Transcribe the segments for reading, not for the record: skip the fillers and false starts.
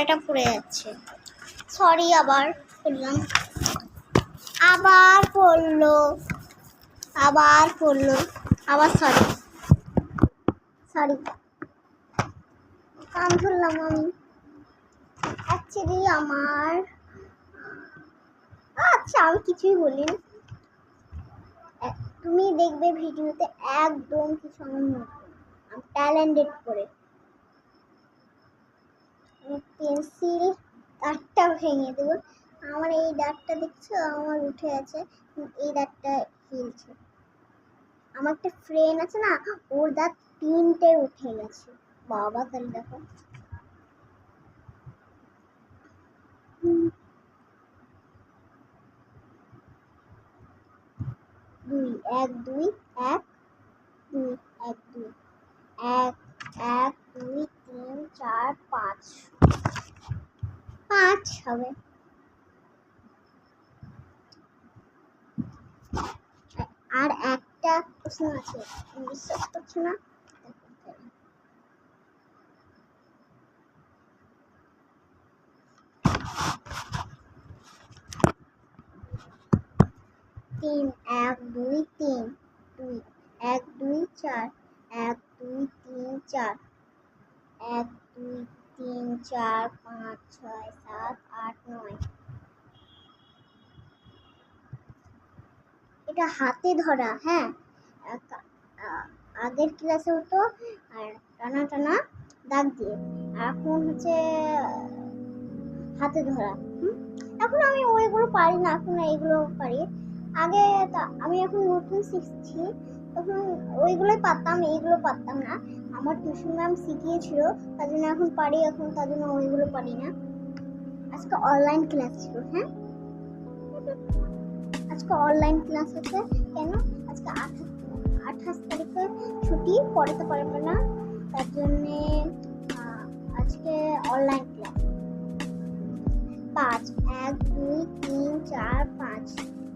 এটা পড়ে যাচ্ছে। সরি, আবার করলাম, আবার পড়লো, আবার সরি কান ধরলাম আমি। অ্যাকচুয়ালি আমার আচ্ছা আমি কিছুই বলিনি, তুমি দেখবে ভিডিওতে একদম কিছু আমি ট্যালেন্টেড করে পেন্সিল দাঁতটা ভেঙে দেবো। আমার এই দাঁতটা দেখছো আমার উঠে আছে, এই দাঁতটা হিলছে। আমার একটা ফ্রেন্ড আছে না, ওর দাঁত 3টে উঠে গেছে। বাবা তাহলে দেখো, দুই এক দুই এক দুই এক দুই এক এক দুই তিন চার পাঁচ, পাঁচ হবে। আর একটা প্রশ্ন আছে, বিশ্বাস করছো না? তিন এক দুই তিন দুই এক দুই চার এক দুই তিন চার এক দুই তিন চার পাঁচ ছয় সাত আট নয়। এটা হাতে ধরা, হ্যাঁ আগের ক্লাসে হতো আর টানা টানা দাগ দিয়ে, এখন হচ্ছে হাতে ধরা। এখন আমি ওইগুলো পারি না, এখন এইগুলো পারি। আগে আমি এখন নতুন শিখছি, তখন ওইগুলোই পারতাম, এইগুলো পারতাম না। আমার টিউশন ম্যাম শিখিয়েছিল, তার জন্য এখন পারি, এখন তার জন্য ওইগুলো পারি না। আজকে অনলাইন ক্লাস ছিল, হ্যাঁ আজকে অনলাইন ক্লাস আছে। কেন? আজকে 28 তারিখে ছুটি, পড়াতে পারবে না, তার জন্যে আজকে অনলাইন ক্লাস। 5 1 2 3 4 5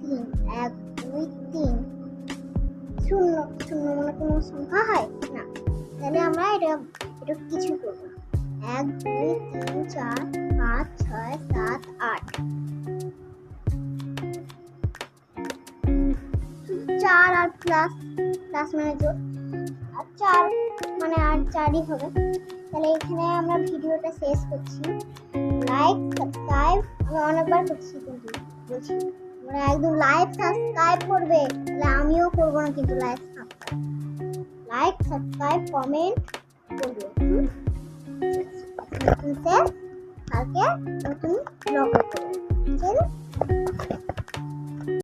3 1 2 3 শূন্য শূন্য মানে কোনো সংখ্যা হয় না, তাহলে আমরা এটা কিছু করবো। 1 2 3 4 5 6 7 8 4 আর প্লাস মানে যোগ, আর 4 মানে আর 4ই হবে। তাহলে এখানে আমরা ভিডিওটা শেষ করছি। লাইক সাবস্ক্রাইব আমি অনেকবার করছি, কিন্তু বলছি তোমরা একদম লাইক সাবস্ক্রাইব করবে, তাহলে আমিও করবো না, কিন্তু লাইক সাবস্ক্রাইব কমেন্ট করবে। কালকে নতুন ব্লগ করবো।